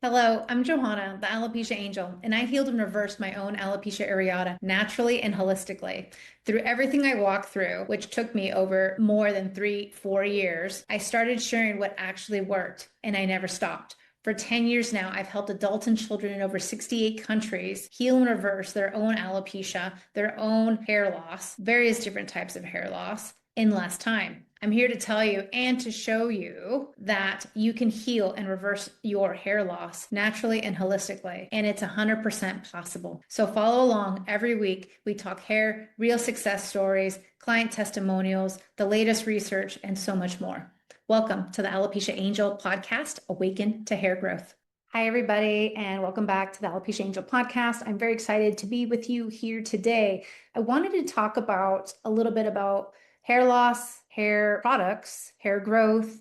Hello, I'm Johanna, the Alopecia Angel, and I healed and reversed my own alopecia areata naturally and holistically. Through everything I walked through, which took me over more than 3, 4 years, I started sharing what actually worked, and I never stopped. For 10 years now, I've helped adults and children in over 68 countries heal and reverse their own alopecia, their own hair loss, various different types of hair loss in less time. I'm here to tell you and to show you that you can heal and reverse your hair loss naturally and holistically, and it's 100% possible. So follow along every week. We talk hair, real success stories, client testimonials, the latest research, and so much more. Welcome to the Alopecia Angel Podcast, Awaken to Hair Growth. Hi, everybody, and welcome back to the Alopecia Angel Podcast. I'm very excited to be with you here today. I wanted to talk about a little bit about hair loss, hair products, hair growth,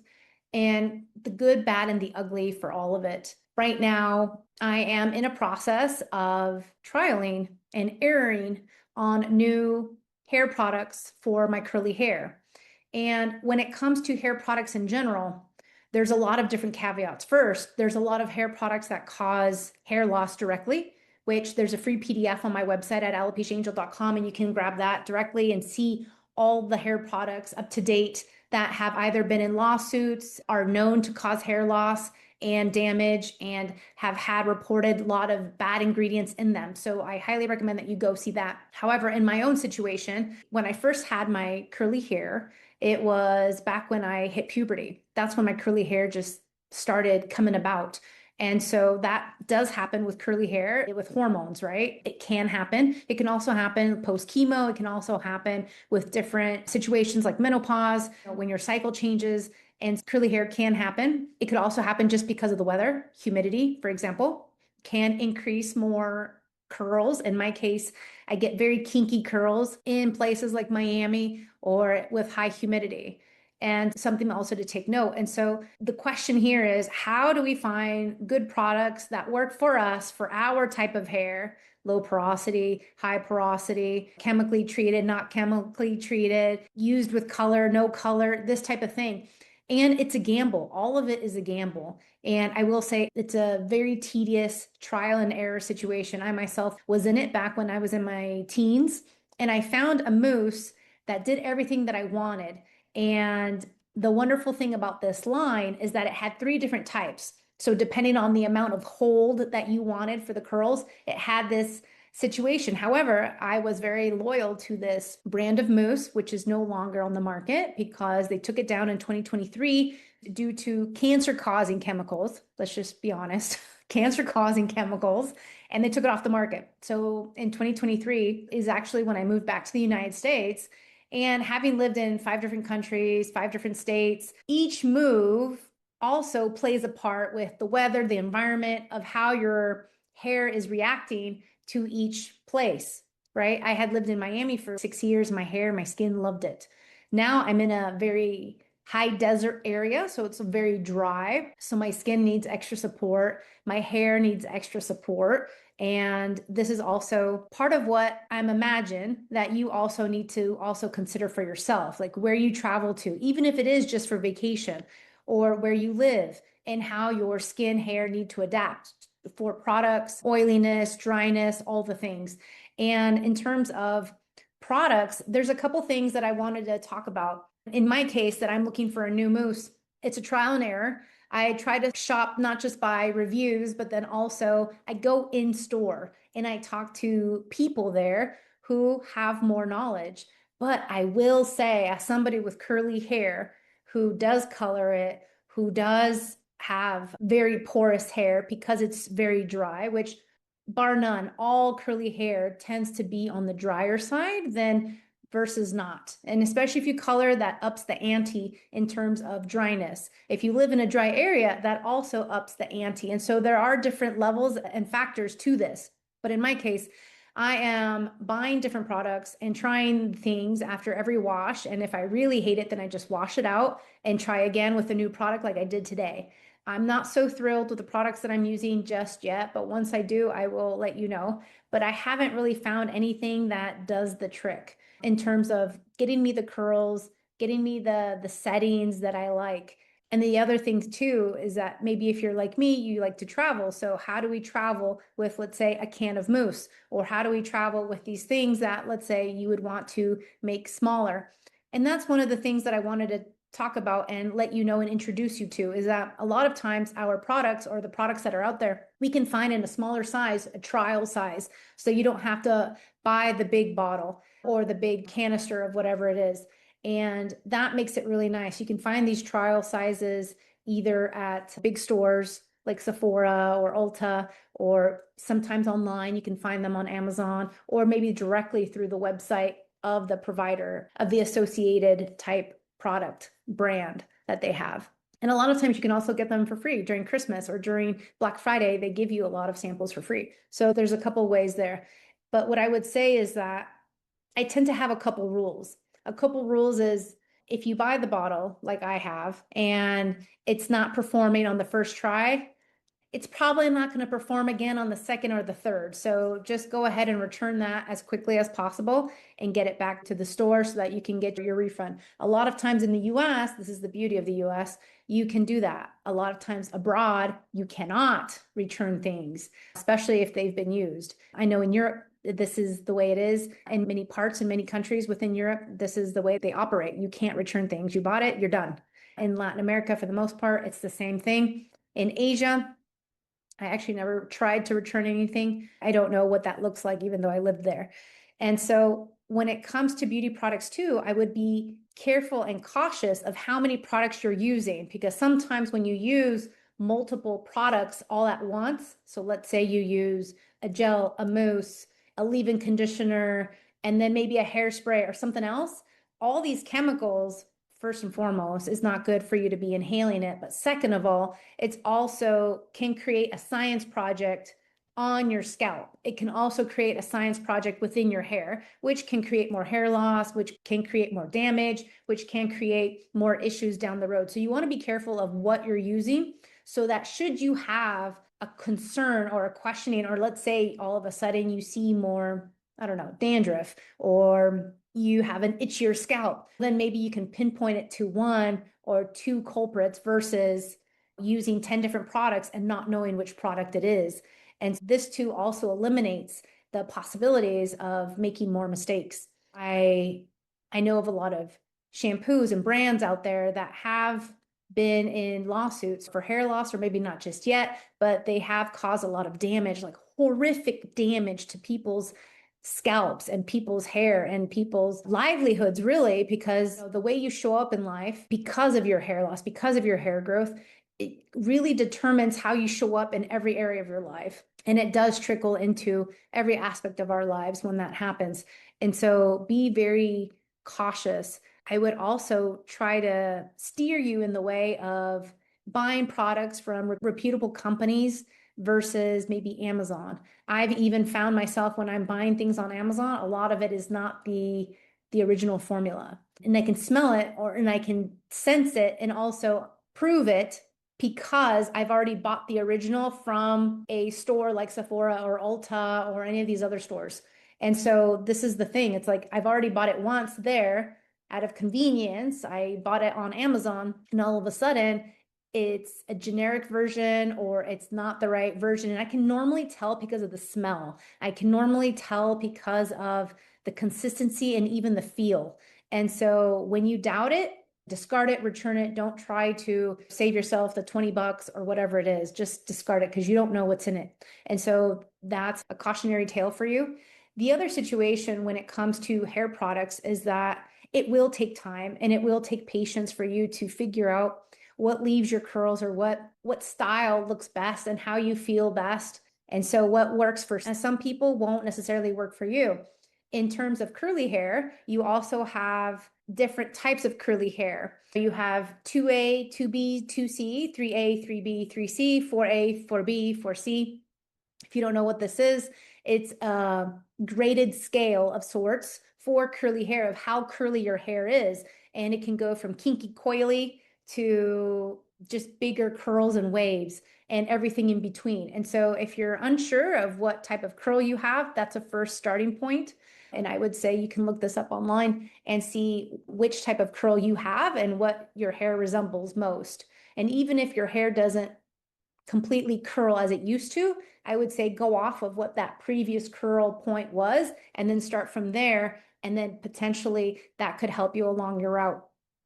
and the good, bad, and the ugly for all of it. Right now, I am in a process of trialing and erroring on new hair products for my curly hair. And when it comes to hair products in general, there's a lot of different caveats. First, there's a lot of hair products that cause hair loss directly, which there's a free PDF on my website at alopeciaangel.com, and you can grab that directly and see all the hair products up to date that have either been in lawsuits, are known to cause hair loss and damage, and have had reported a lot of bad ingredients in them. So I highly recommend that you go see that. However, in my own situation, when I first had my curly hair, it was back when I hit puberty. That's when my curly hair just started coming about. And so that does happen with curly hair, with hormones, right? It can happen. It can also happen post chemo. It can also happen with different situations like menopause, when your cycle changes, and curly hair can happen. It could also happen just because of the weather. Humidity, for example, can increase more curls. In my case, I get very kinky curls in places like Miami or with high humidity. And something also to take note. And so the question here is, how do we find good products that work for us, for our type of hair, low porosity, high porosity, chemically treated, not chemically treated, used with color, no color, this type of thing. And it's a gamble. All of it is a gamble. And I will say it's a very tedious trial and error situation. I myself was in it back when I was in my teens, and I found a mousse that did everything that I wanted. And the wonderful thing about this line is that it had 3 different types. So depending on the amount of hold that you wanted for the curls, it had this situation. However, I was very loyal to this brand of mousse, which is no longer on the market because they took it down in 2023 due to cancer-causing chemicals. Let's just be honest, cancer-causing chemicals, and they took it off the market. So in 2023 is actually when I moved back to the United States. And having lived in 5 different countries, 5 different states, each move also plays a part with the weather, the environment of how your hair is reacting to each place, right? I had lived in Miami for 6 years. My skin loved it. Now I'm in a very high desert area, so it's very dry. So my skin needs extra support. My hair needs extra support. And this is also part of what I'm imagine that you also need to also consider for yourself, like where you travel to, even if it is just for vacation, or where you live and how your skin, hair need to adapt for products, oiliness, dryness, all the things. And in terms of products, there's a couple things that I wanted to talk about. In my case, that I'm looking for a new mousse, it's a trial and error. I try to shop not just by reviews, but then also I go in store and I talk to people there who have more knowledge. But I will say, as somebody with curly hair who does color it, who does have very porous hair because it's very dry, which bar none, all curly hair tends to be on the drier side than versus not. And especially if you color, that ups the ante in terms of dryness. If you live in a dry area, that also ups the ante. And so there are different levels and factors to this. But in my case, I am buying different products and trying things after every wash. And if I really hate it, then I just wash it out and try again with a new product like I did today. I'm not so thrilled with the products that I'm using just yet, but once I do, I will let you know. But I haven't really found anything that does the trick in terms of getting me the curls, getting me the settings that I like. And the other thing too is that maybe if you're like me, you like to travel. So how do we travel with, let's say, a can of mousse? Or how do we travel with these things that, let's say, you would want to make smaller? And that's one of the things that I wanted to talk about and let you know and introduce you to, is that a lot of times our products, or the products that are out there, we can find in a smaller size, a trial size. So you don't have to buy the big bottle or the big canister of whatever it is. And that makes it really nice. You can find these trial sizes either at big stores like Sephora or Ulta, or sometimes online. You can find them on Amazon, or maybe directly through the website of the provider of the associated type product brand that they have. And a lot of times you can also get them for free during Christmas or during Black Friday. They give you a lot of samples for free. So there's a couple ways there. But what I would say is that I tend to have a couple rules. A couple rules is, if you buy the bottle like I have and it's not performing on the first try, it's probably not going to perform again on the second or the third. So just go ahead and return that as quickly as possible and get it back to the store so that you can get your refund. A lot of times in the US, this is the beauty of the US, you can do that. A lot of times abroad, you cannot return things, especially if they've been used. I know in Europe, this is the way it is. In many parts, in many countries within Europe, this is the way they operate. You can't return things. You bought it, you're done. In Latin America, for the most part, it's the same thing. In Asia, I actually never tried to return anything. I don't know what that looks like, even though I lived there. And so when it comes to beauty products too, I would be careful and cautious of how many products you're using, because sometimes when you use multiple products all at once, so let's say you use a gel, a mousse, a leave-in conditioner, and then maybe a hairspray or something else, all these chemicals, first and foremost, is not good for you to be inhaling it. But second of all, it's also can create a science project on your scalp. It can also create a science project within your hair, which can create more hair loss, which can create more damage, which can create more issues down the road. So you want to be careful of what you're using, so that should you have a concern or a questioning, or let's say all of a sudden you see more, I don't know, dandruff, or you have an itchier scalp, then maybe you can pinpoint it to one or two culprits versus using 10 different products and not knowing which product it is. And this too also eliminates the possibilities of making more mistakes. I know of a lot of shampoos and brands out there that have been in lawsuits for hair loss, or maybe not just yet, but they have caused a lot of damage, like horrific damage to people's scalps and people's hair and people's livelihoods, really, because the way you show up in life, because of your hair loss, because of your hair growth, it really determines how you show up in every area of your life. And it does trickle into every aspect of our lives when that happens. And so be very cautious. I would also try to steer you in the way of buying products from reputable companies versus maybe Amazon. I've even found myself, when I'm buying things on Amazon, a lot of it is not the original formula. And I can smell it, and I can sense it and also prove it, because I've already bought the original from a store like Sephora or Ulta or any of these other stores. And so this is the thing. It's like, I've already bought it once there out of convenience. I bought it on Amazon, and all of a sudden it's a generic version, or it's not the right version. And I can normally tell because of the smell. I can normally tell because of the consistency and even the feel. And so when you doubt it, discard it, return it. Don't try to save yourself the $20 or whatever it is. Just discard it, because you don't know what's in it. And so that's a cautionary tale for you. The other situation when it comes to hair products is that it will take time and it will take patience for you to figure out what leaves your curls, or what style looks best and how you feel best. And so what works for some people won't necessarily work for you. In terms of curly hair, you also have different types of curly hair. You have 2A, 2B, 2C, 3A, 3B, 3C, 4A, 4B, 4C. If you don't know what this is, it's a graded scale of sorts for curly hair, of how curly your hair is. And it can go from kinky coily to just bigger curls and waves and everything in between. And so if you're unsure of what type of curl you have, that's a first starting point. And I would say you can look this up online and see which type of curl you have and what your hair resembles most. And even if your hair doesn't completely curl as it used to, I would say go off of what that previous curl point was and then start from there. And then potentially that could help you along your route.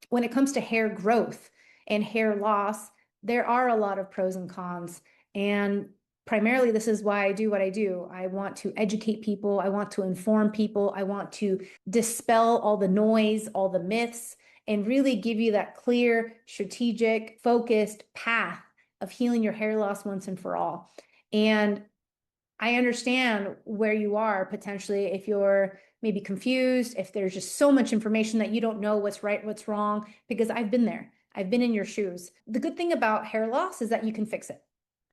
When it comes to hair growth and hair loss, there are a lot of pros and cons. And primarily, this is why I do what I do. I want to educate people. I want to inform people. I want to dispel all the noise, all the myths, and really give you that clear, strategic, focused path of healing your hair loss once and for all. And I understand where you are potentially if you're maybe confused, if there's just so much information that you don't know what's right, what's wrong, because I've been there. I've been in your shoes. The good thing about hair loss is that you can fix it.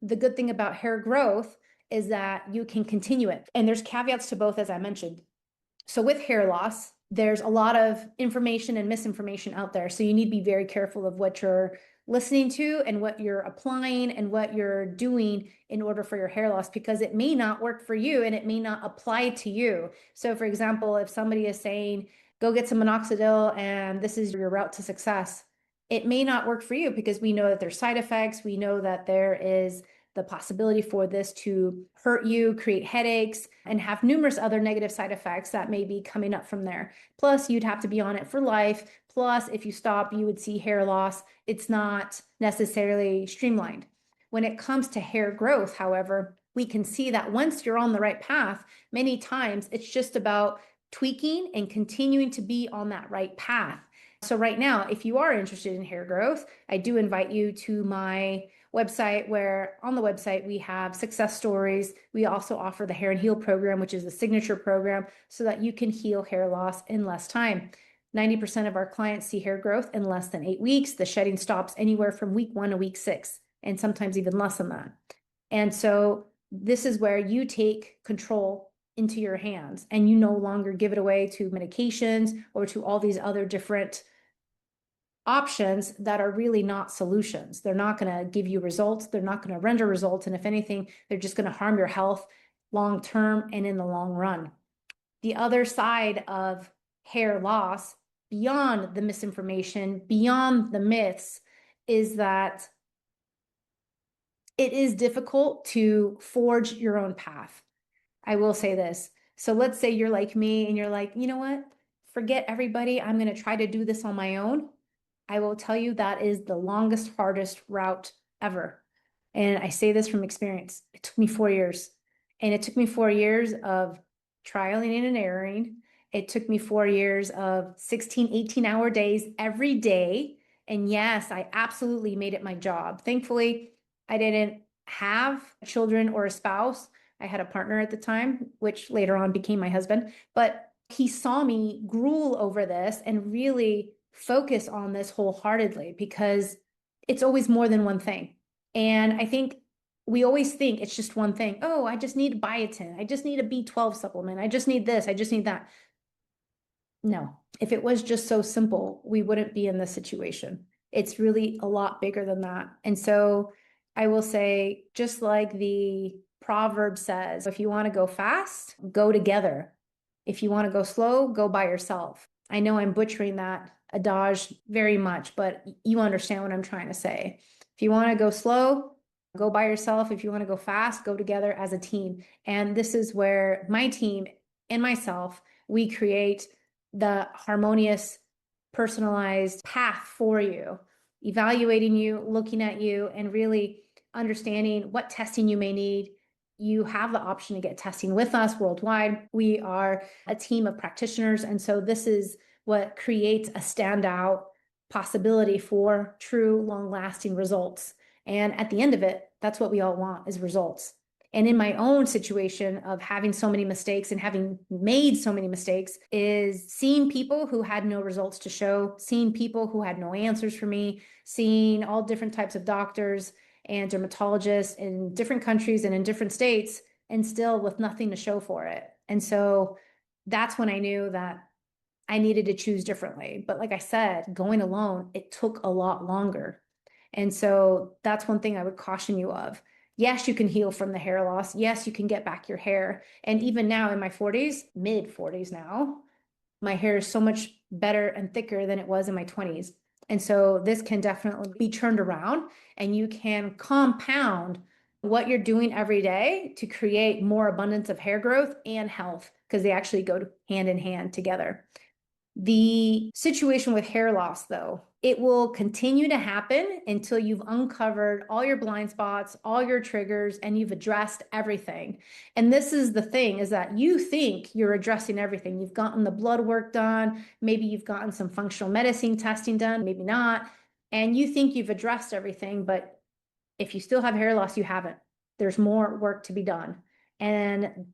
The good thing about hair growth is that you can continue it. And there's caveats to both, as I mentioned. So with hair loss, there's a lot of information and misinformation out there. So you need to be very careful of what you're listening to and what you're applying and what you're doing in order for your hair loss, because it may not work for you and it may not apply to you. So for example, if somebody is saying, go get some minoxidil and this is your route to success, it may not work for you because we know that there's side effects. We know that there is the possibility for this to hurt you, create headaches, and have numerous other negative side effects that may be coming up from there. Plus, you'd have to be on it for life. Plus, if you stop, you would see hair loss. It's not necessarily streamlined. When it comes to hair growth, however, we can see that once you're on the right path, many times it's just about tweaking and continuing to be on that right path. So right now, if you are interested in hair growth, I do invite you to my website, where on the website we have success stories. We also offer the Hair and Heal program, which is a signature program, so that you can heal hair loss in less time. 90% of our clients see hair growth in less than 8 weeks. The shedding stops anywhere from week 1 to week 6, and sometimes even less than that. And so this is where you take control into your hands and you no longer give it away to medications or to all these other different options that are really not solutions. They're not going to give you results. They're not going to render results. And if anything, they're just going to harm your health long term and in the long run. The other side of hair loss, beyond the misinformation, beyond the myths, is that it is difficult to forge your own path. I will say this. So let's say you're like me and you're like, you know what? Forget everybody. I'm going to try to do this on my own. I will tell you that is the longest, hardest route ever. And I say this from experience. It took me 4 years. And it took me 4 years of trialing and erroring. It took me 4 years of 16, 18-hour days every day. And yes, I absolutely made it my job. Thankfully, I didn't have children or a spouse. I had a partner at the time, which later on became my husband. But he saw me gruel over this and really focus on this wholeheartedly, because it's always more than one thing. And I think we always think it's just one thing. Oh, I just need biotin. I just need a B12 supplement. I just need this. I just need that. No, if it was just so simple, we wouldn't be in this situation. It's really a lot bigger than that. And so I will say, just like the proverb says, if you want to go fast, go together. If you want to go slow, go by yourself. I know I'm butchering that adage very much, but you understand what I'm trying to say. If you want to go slow, go by yourself. If you want to go fast, go together as a team. And this is where my team and myself, we create the harmonious, personalized path for you, evaluating you, looking at you, and really understanding what testing you may need. You have the option to get testing with us worldwide. We are a team of practitioners. And so this is what creates a standout possibility for true, long-lasting results. And at the end of it, that's what we all want, is results. And in my own situation of having so many mistakes and having made so many mistakes, is seeing people who had no results to show, seeing people who had no answers for me, seeing all different types of doctors and dermatologists in different countries and in different states, and still with nothing to show for it. And so that's when I knew that I needed to choose differently. But like I said, going alone, it took a lot longer. And so that's one thing I would caution you of. Yes, you can heal from the hair loss. Yes, you can get back your hair. And even now in my 40s, mid 40s now, my hair is so much better and thicker than it was in my 20s. And so this can definitely be turned around, and you can compound what you're doing every day to create more abundance of hair growth and health, because they actually go hand in hand together. The situation with hair loss, though, it will continue to happen until you've uncovered all your blind spots, all your triggers, and you've addressed everything. And this is the thing, is that you think you're addressing everything. You've gotten the blood work done. Maybe you've gotten some functional medicine testing done, maybe not. And you think you've addressed everything, but if you still have hair loss, you haven't. There's more work to be done. And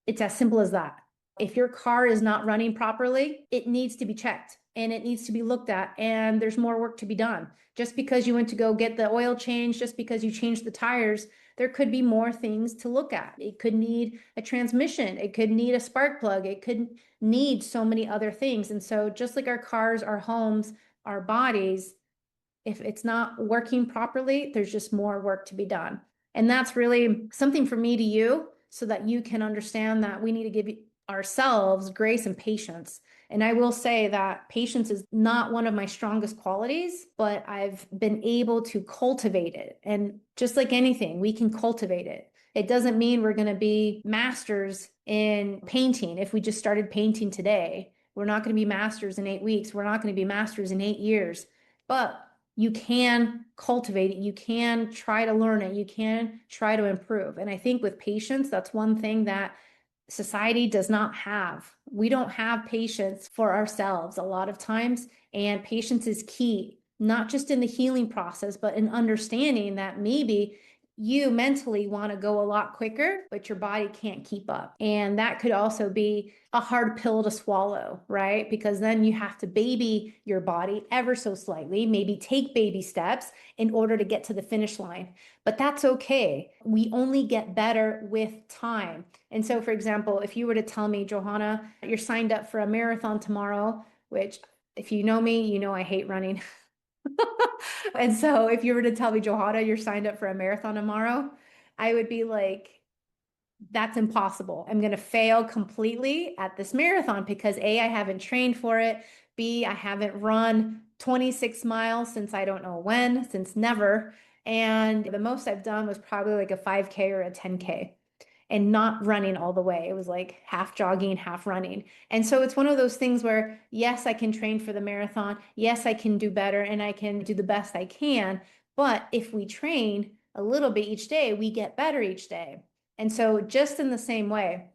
it's as simple as that. If your car is not running properly, it needs to be checked and it needs to be looked at, and there's more work to be done. Just because you went to go get the oil change, just because you changed the tires, there could be more things to look at. It could need a transmission. It could need a spark plug. It could need so many other things. And so just like our cars, our homes, our bodies, if it's not working properly, there's just more work to be done. And that's really something for me to you, so that you can understand that we need to give ourselves grace and patience. And I will say that patience is not one of my strongest qualities, but I've been able to cultivate it. And just like anything, we can cultivate it. It doesn't mean we're going to be masters in painting. If we just started painting today, we're not going to be masters in 8 weeks. We're not going to be masters in 8 years, but you can cultivate it. You can try to learn it. You can try to improve. And I think with patience, that's one thing that society does not have. We don't have patience for ourselves a lot of times. And patience is key, not just in the healing process, but in understanding that maybe you mentally want to go a lot quicker, but your body can't keep up. And that could also be a hard pill to swallow, right? Because then you have to baby your body ever so slightly, maybe take baby steps in order to get to the finish line. But that's okay. We only get better with time. And so, for example, if you were to tell me, Johanna, you're signed up for a marathon tomorrow, which if you know me, you know I hate running. And so if you were to tell me, Johanna, you're signed up for a marathon tomorrow, I would be like, that's impossible. I'm going to fail completely at this marathon because A, I haven't trained for it. B, I haven't run 26 miles since I don't know when, since never. And the most I've done was probably like a 5K or a 10K. And not running all the way. It was like half jogging, half running. And so it's one of those things where, yes, I can train for the marathon. Yes, I can do better and I can do the best I can. But if we train a little bit each day, we get better each day. And so just in the same way,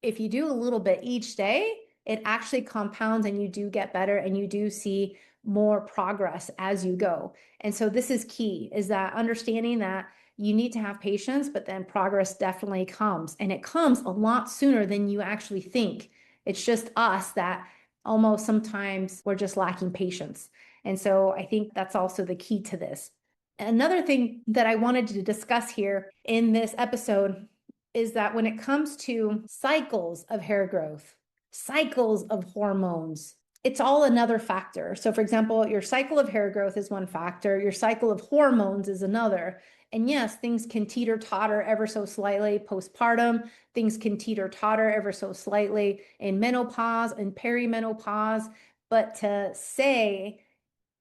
if you do a little bit each day, it actually compounds and you do get better and you do see more progress as you go. And so this is key, is that understanding that you need to have patience, but then progress definitely comes, and it comes a lot sooner than you actually think. It's just us that almost sometimes we're just lacking patience. And so I think that's also the key to this. Another thing that I wanted to discuss here in this episode is that when it comes to cycles of hair growth, cycles of hormones, it's all another factor. So for example, your cycle of hair growth is one factor, your cycle of hormones is another. And yes, things can teeter-totter ever so slightly postpartum. Things can teeter-totter ever so slightly in menopause and perimenopause. But to say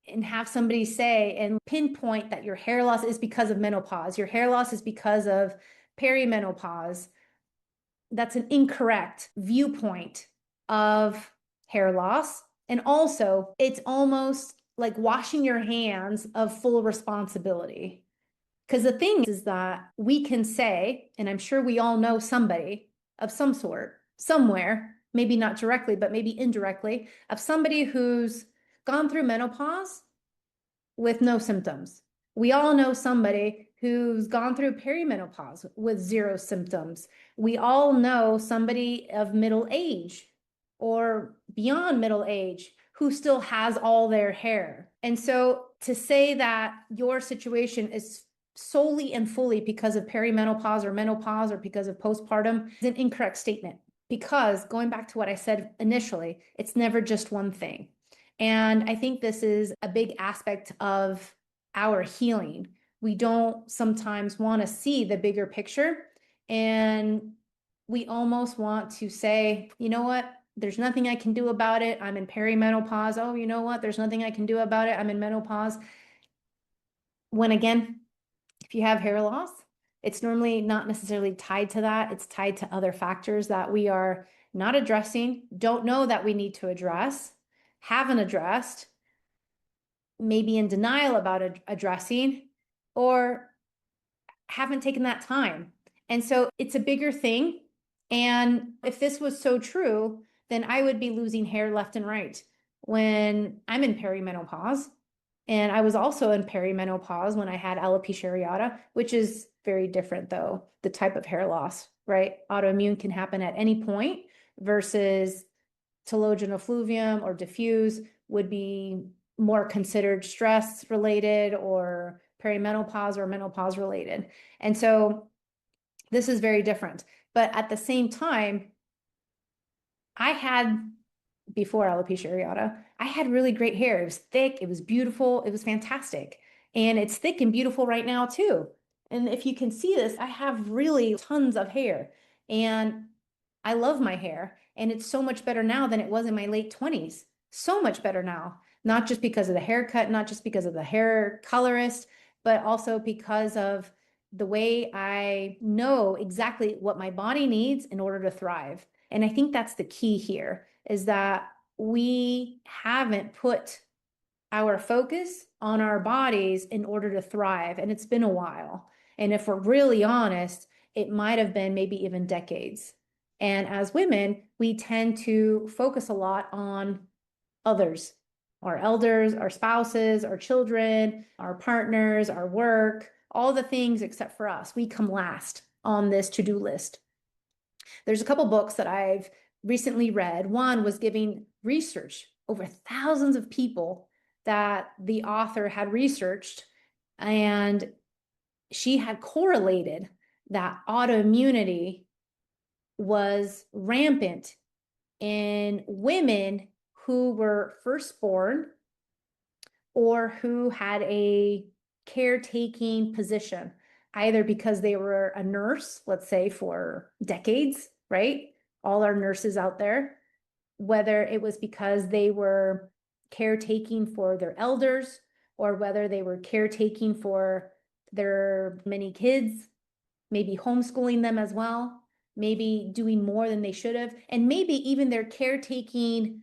and have somebody say and pinpoint that your hair loss is because of menopause, your hair loss is because of perimenopause, that's an incorrect viewpoint of hair loss. And also, it's almost like washing your hands of full responsibility. Because the thing is that we can say, and I'm sure we all know somebody of some sort, somewhere, maybe not directly, but maybe indirectly, of somebody who's gone through menopause with no symptoms. We all know somebody who's gone through perimenopause with 0 symptoms. We all know somebody of middle age or beyond middle age who still has all their hair. And so to say that your situation is solely and fully because of perimenopause or menopause or because of postpartum is an incorrect statement. Because going back to what I said initially, it's never just one thing. And I think this is a big aspect of our healing. We don't sometimes want to see the bigger picture, and we almost want to say, you know what? There's nothing I can do about it. I'm in perimenopause. Oh, you know what? There's nothing I can do about it. I'm in menopause. When again, if you have hair loss, it's normally not necessarily tied to that. It's tied to other factors that we are not addressing, don't know that we need to address, haven't addressed, maybe in denial about addressing, or haven't taken that time. And so it's a bigger thing. And if this was so true, then I would be losing hair left and right when I'm in perimenopause. And I was also in perimenopause when I had alopecia areata, which is very different though, the type of hair loss, right? Autoimmune can happen at any point versus telogen effluvium or diffuse would be more considered stress related or perimenopause or menopause related. And so this is very different. But at the same time, I had, before alopecia areata, I had really great hair. It was thick, it was beautiful, it was fantastic. And it's thick and beautiful right now too. And if you can see this, I have really tons of hair. And I love my hair. And it's so much better now than it was in my late 20s. So much better now. Not just because of the haircut, not just because of the hair colorist, but also because of the way I know exactly what my body needs in order to thrive. And I think that's the key here, is that we haven't put our focus on our bodies in order to thrive. And it's been a while. And if we're really honest, it might have been maybe even decades. And as women, we tend to focus a lot on others, our elders, our spouses, our children, our partners, our work, all the things except for us. We come last on this to-do list. There's a couple books that I've recently read. One was giving research over thousands of people that the author had researched, and she had correlated that autoimmunity was rampant in women who were firstborn or who had a caretaking position, either because they were a nurse, let's say for decades, right? All our nurses out there, whether it was because they were caretaking for their elders or whether they were caretaking for their many kids, maybe homeschooling them as well, maybe doing more than they should have, and maybe even their caretaking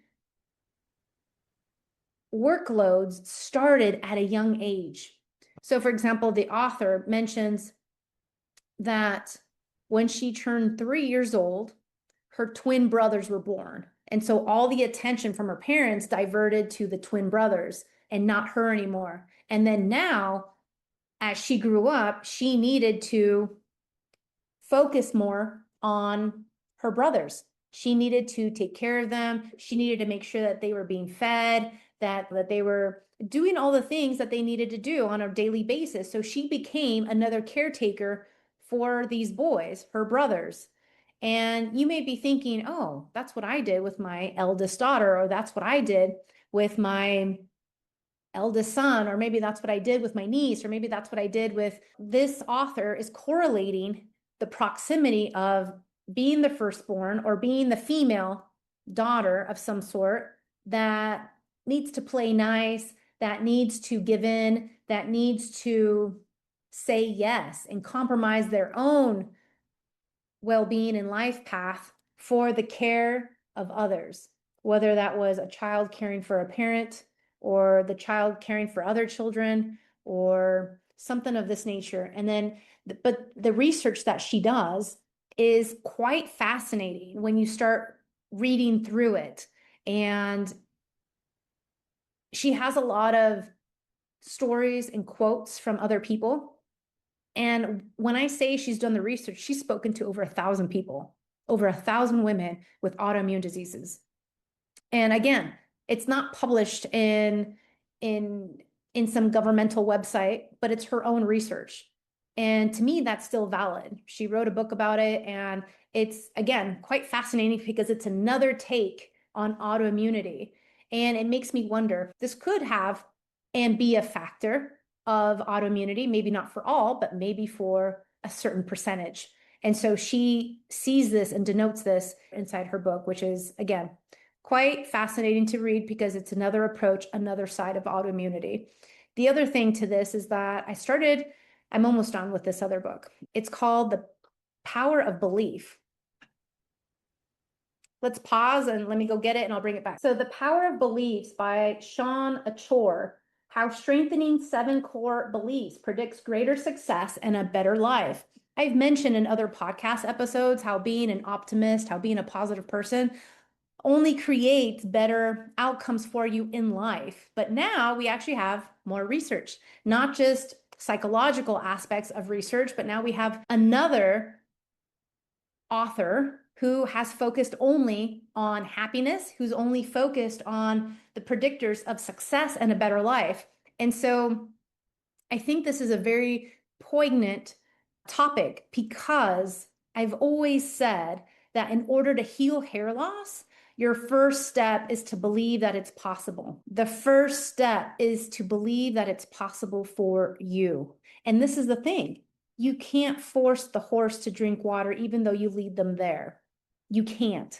workloads started at a young age. So, for example, the author mentions that when she turned 3 years old, her twin brothers were born. And so all the attention from her parents diverted to the twin brothers and not her anymore. And then now, as she grew up, she needed to focus more on her brothers. She needed to take care of them. She needed to make sure that they were being fed, that they were doing all the things that they needed to do on a daily basis. So she became another caretaker for these boys, her brothers. And you may be thinking, oh, that's what I did with my eldest daughter, or that's what I did with my eldest son, or maybe that's what I did with my niece, or maybe that's what I did with this author is correlating the proximity of being the firstborn or being the female daughter of some sort that needs to play nice, that needs to give in, that needs to say yes and compromise their own well-being and life path for the care of others, whether that was a child caring for a parent or the child caring for other children or something of this nature. And then, but the research that she does is quite fascinating when you start reading through it. And she has a lot of stories and quotes from other people. And when I say she's done the research, she's spoken to over 1,000 people, over 1,000 women with autoimmune diseases. And again, it's not published in some governmental website, but it's her own research. And to me, that's still valid. She wrote a book about it, and it's, again, quite fascinating because it's another take on autoimmunity. And it makes me wonder, this could have and be a factor of autoimmunity, maybe not for all, but maybe for a certain percentage. And so she sees this and denotes this inside her book, which is, again, quite fascinating to read because it's another approach, another side of autoimmunity. The other thing to this is that I'm almost done with this other book. It's called The Power of Belief. Let's pause and let me go get it and I'll bring it back. So The Power of Beliefs by Sean Achor, How Strengthening 7 Core Beliefs Predicts Greater Success and a Better Life. I've mentioned in other podcast episodes how being an optimist, how being a positive person only creates better outcomes for you in life. But now we actually have more research, not just psychological aspects of research, but now we have another author who has focused only on happiness, who's only focused on the predictors of success and a better life. And so I think this is a very poignant topic because I've always said that in order to heal hair loss, your first step is to believe that it's possible. The first step is to believe that it's possible for you. And this is the thing. You can't force the horse to drink water even though you lead them there. You can't.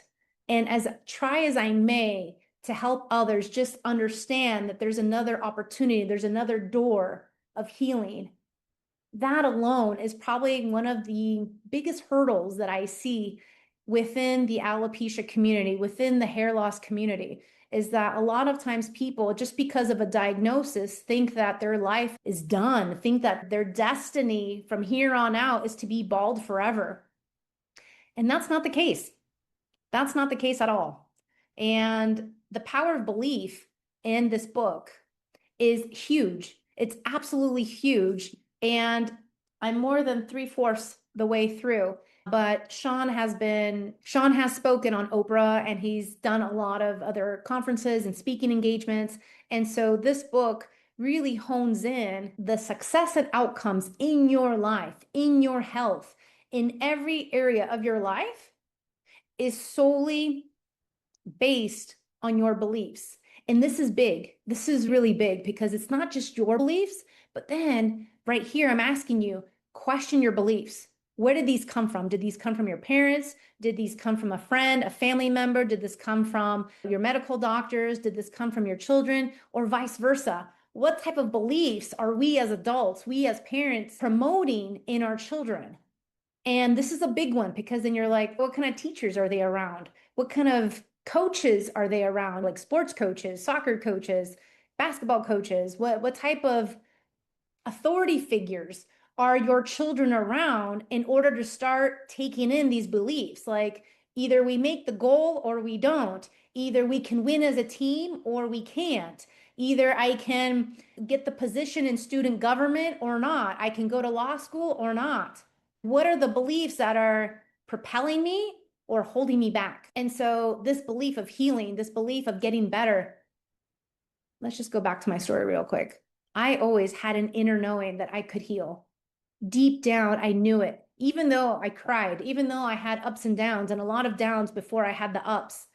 And as try as I may to help others just understand that there's another opportunity, there's another door of healing, that alone is probably one of the biggest hurdles that I see within the alopecia community, within the hair loss community, is that a lot of times people, just because of a diagnosis, think that their life is done, think that their destiny from here on out is to be bald forever. And that's not the case. That's not the case at all. And the power of belief in this book is huge. It's absolutely huge. And I'm more than 3/4 the way through. But Sean has spoken on Oprah and he's done a lot of other conferences and speaking engagements. And so this book really hones in the success and outcomes in your life, in your health, in every area of your life is solely based on your beliefs. And this is big. This is really big because it's not just your beliefs, but then right here, I'm asking you, question your beliefs. Where did these come from? Did these come from your parents? Did these come from a friend, a family member? Did this come from your medical doctors? Did this come from your children or vice versa? What type of beliefs are we as adults, we as parents promoting in our children? And this is a big one because then you're like, what kind of teachers are they around? What kind of coaches are they around? Like sports coaches, soccer coaches, basketball coaches? What type of authority figures are your children around in order to start taking in these beliefs? Like either we make the goal or we don't. Either we can win as a team or we can't. Either I can get the position in student government or not. I can go to law school or not. What are the beliefs that are propelling me or holding me back? And so this belief of healing, this belief of getting better, let's just go back to my story real quick. I always had an inner knowing that I could heal. Deep down, I knew it. Even though I cried, even though I had ups and downs and a lot of downs before I had the ups,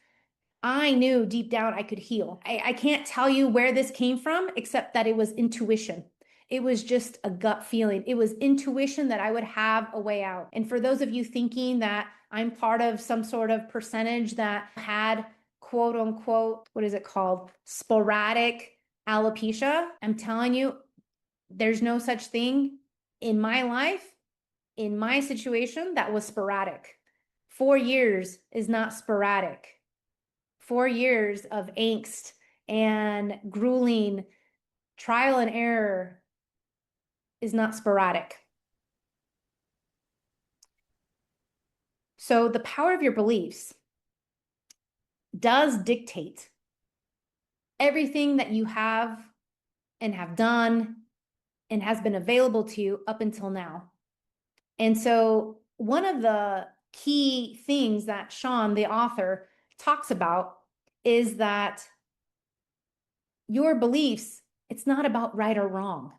I knew deep down I could heal. I can't tell you where this came from, except that it was intuition. It was just a gut feeling. It was intuition that I would have a way out. And for those of you thinking that I'm part of some sort of percentage that had quote unquote, what is it called? Sporadic alopecia, I'm telling you, there's no such thing in my life, in my situation, that was sporadic. 4 years is not sporadic. 4 years of angst and grueling trial and error is not sporadic. So the power of your beliefs does dictate everything that you have and have done and has been available to you up until now. And so one of the key things that Sean, the author, talks about is that your beliefs, it's not about right or wrong.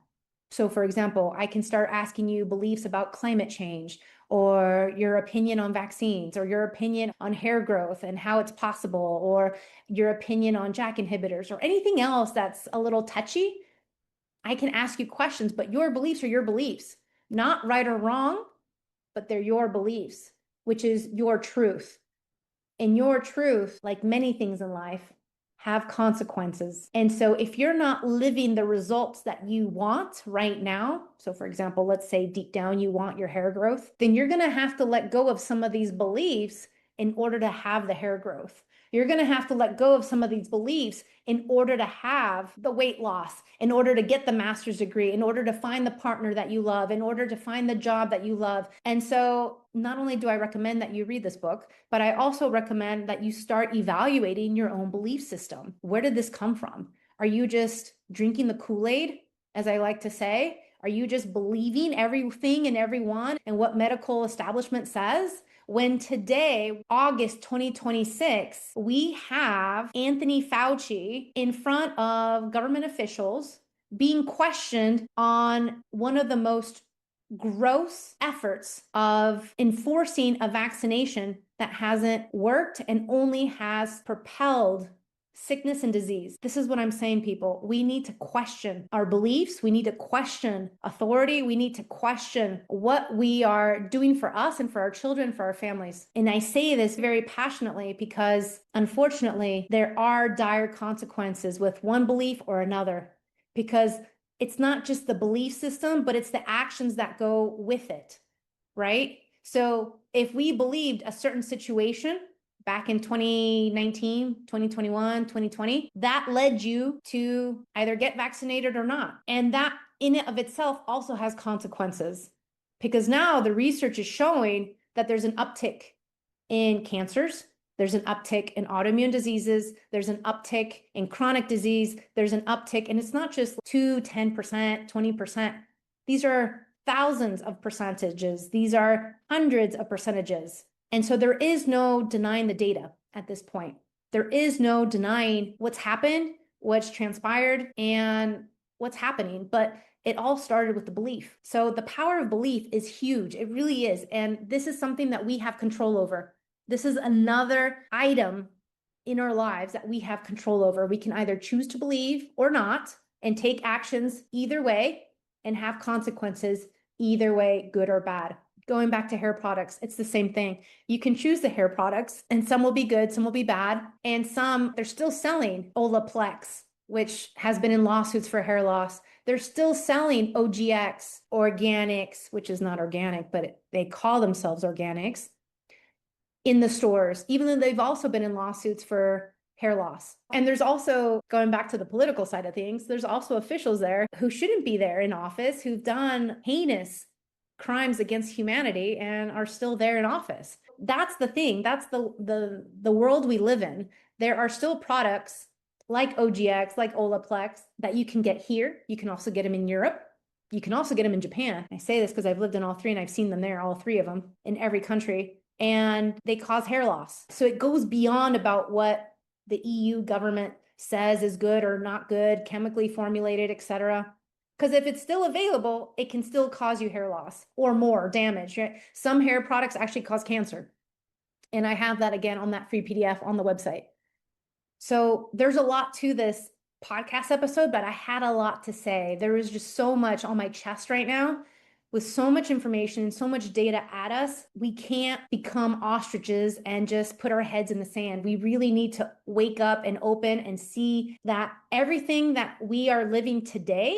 So for example, I can start asking you beliefs about climate change or your opinion on vaccines or your opinion on hair growth and how it's possible or your opinion on JAK inhibitors or anything else that's a little touchy. I can ask you questions, but your beliefs are your beliefs, not right or wrong, but they're your beliefs, which is your truth. And your truth, like many things in life, have consequences. And so if you're not living the results that you want right now, so for example, let's say deep down you want your hair growth, then you're going to have to let go of some of these beliefs in order to have the hair growth. You're going to have to let go of some of these beliefs in order to have the weight loss, in order to get the master's degree, in order to find the partner that you love, in order to find the job that you love. And so not only do I recommend that you read this book, but I also recommend that you start evaluating your own belief system. Where did this come from? Are you just drinking the Kool-Aid, as I like to say? Are you just believing everything and everyone and what medical establishment says? When today, August 2026, we have Anthony Fauci in front of government officials being questioned on one of the most gross efforts of enforcing a vaccination that hasn't worked and only has propelled sickness and disease. This is what I'm saying, people. We need to question our beliefs. We need to question authority. We need to question what we are doing for us and for our children, for our families. And I say this very passionately because unfortunately, there are dire consequences with one belief or another, because it's not just the belief system, but it's the actions that go with it, right? So if we believed a certain situation back in 2019, 2021, 2020, that led you to either get vaccinated or not. And that in and of itself also has consequences, because now the research is showing that there's an uptick in cancers, there's an uptick in autoimmune diseases, there's an uptick in chronic disease, there's an uptick, and it's not just 2, 10%, 20%. These are thousands of percentages. These are hundreds of percentages. And so there is no denying the data at this point. There is no denying what's happened, what's transpired, and what's happening. But it all started with the belief. So the power of belief is huge. It really is. And this is something that we have control over. This is another item in our lives that we have control over. We can either choose to believe or not and take actions either way and have consequences either way, good or bad. Going back to hair products, it's the same thing. You can choose the hair products and some will be good, some will be bad. And some, they're still selling AlA&x, which has been in lawsuits for hair loss. They're still selling OGX, organics, which is not organic, but they call themselves organics, in the stores, even though they've also been in lawsuits for hair loss. And there's also, going back to the political side of things, there's also officials there who shouldn't be there in office, who've done heinous crimes against humanity and are still there in office. That's the thing. That's the world we live in. There are still products like OGX, like AlA&x, that you can get here. You can also get them in Europe. You can also get them in Japan. I say this because I've lived in all three and I've seen them there, all three of them, in every country. And they cause hair loss. So it goes beyond about what the EU government says is good or not good, chemically formulated, etc. Because if it's still available, it can still cause you hair loss or more damage, right? Some hair products actually cause cancer. And I have that again on that free PDF on the website. So there's a lot to this podcast episode, but I had a lot to say. There is just so much on my chest right now. With so much information and so much data at us, we can't become ostriches and just put our heads in the sand. We really need to wake up and open and see that everything that we are living today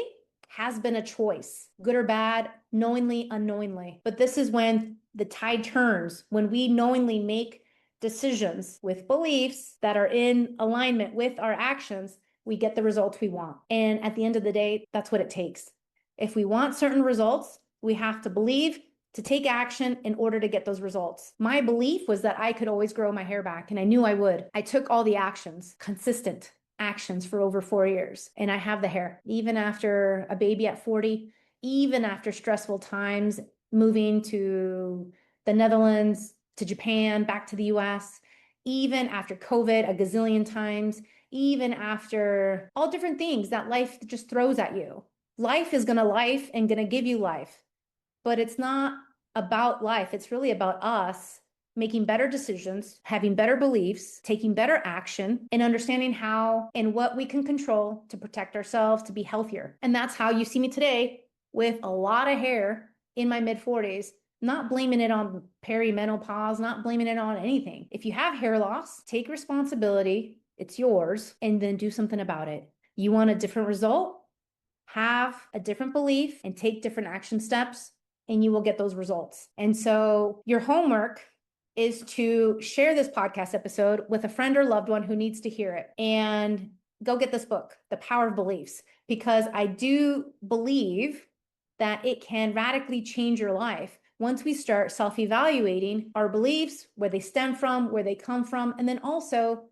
has been a choice, good or bad, knowingly, unknowingly. But this is when the tide turns, when we knowingly make decisions with beliefs that are in alignment with our actions, we get the results we want. And at the end of the day, that's what it takes. If we want certain results, we have to believe to take action in order to get those results. My belief was that I could always grow my hair back, and I knew I would. I took all the actions, consistent actions, for over 4 years, and I have the hair. Even after a baby at 40, even after stressful times, moving to the Netherlands, to Japan, back to the US, even after COVID a gazillion times, even after all different things that life just throws at you. Life is gonna life and gonna give you life. But it's not about life. It's really about us making better decisions, having better beliefs, taking better action, and understanding how and what we can control to protect ourselves, to be healthier. And that's how you see me today with a lot of hair in my mid-40s, Not blaming it on perimenopause, not blaming it on anything. If you have hair loss, take responsibility. It's yours, and then do something about it. You want a different result? Have a different belief and take different action steps, and you will get those results. And so your homework is to share this podcast episode with a friend or loved one who needs to hear it, and go get this book, The Power of Beliefs, because I do believe that it can radically change your life once we start self-evaluating our beliefs, where they stem from, where they come from, and then also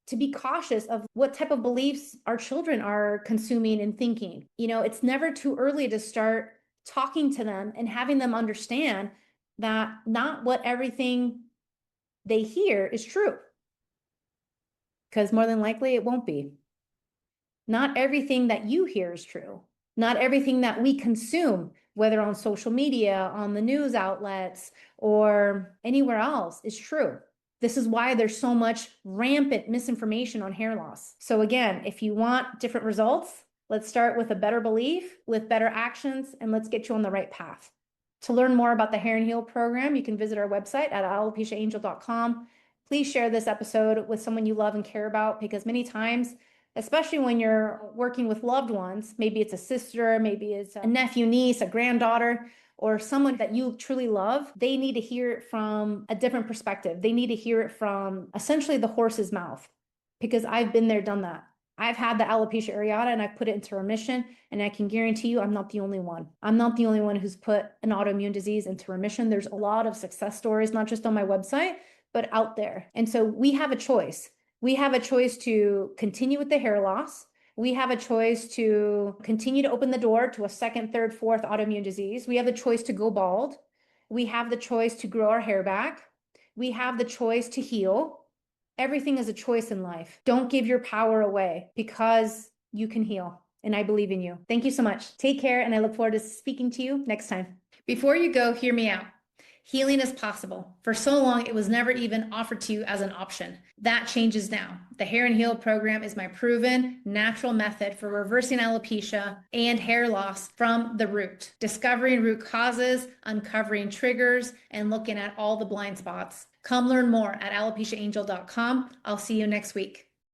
to be cautious of what type of beliefs our children are consuming and thinking. It's never too early to start talking to them and having them understand that not what everything they hear is true, because more than likely it won't be. Not everything that you hear is true. Not everything that we consume, whether on social media, on the news outlets, or anywhere else, is true. This is why there's so much rampant misinformation on hair loss. So again, if you want different results, let's start with a better belief, with better actions, and let's get you on the right path. To learn more about the Hair and Heal program, you can visit our website at AlopeciaAngel.com. Please share this episode with someone you love and care about, because many times, especially when you're working with loved ones, maybe it's a sister, maybe it's a nephew, niece, a granddaughter, or someone that you truly love, they need to hear it from a different perspective. They need to hear it from essentially the horse's mouth, because I've been there, done that. I've had the alopecia areata and I've put it into remission, and I can guarantee you I'm not the only one. I'm not the only one who's put an autoimmune disease into remission. There's a lot of success stories, not just on my website, but out there. And so we have a choice. We have a choice to continue with the hair loss. We have a choice to continue to open the door to a second, third, fourth autoimmune disease. We have the choice to go bald. We have the choice to grow our hair back. We have the choice to heal. Everything is a choice in life. Don't give your power away, because you can heal. And I believe in you. Thank you so much. Take care, and I look forward to speaking to you next time. Before you go, hear me out. Healing is possible. For so long, it was never even offered to you as an option. That changes now. The Hair and Heal program is my proven natural method for reversing alopecia and hair loss from the root, discovering root causes, uncovering triggers, and looking at all the blind spots. Come learn more at alopeciaangel.com. I'll see you next week.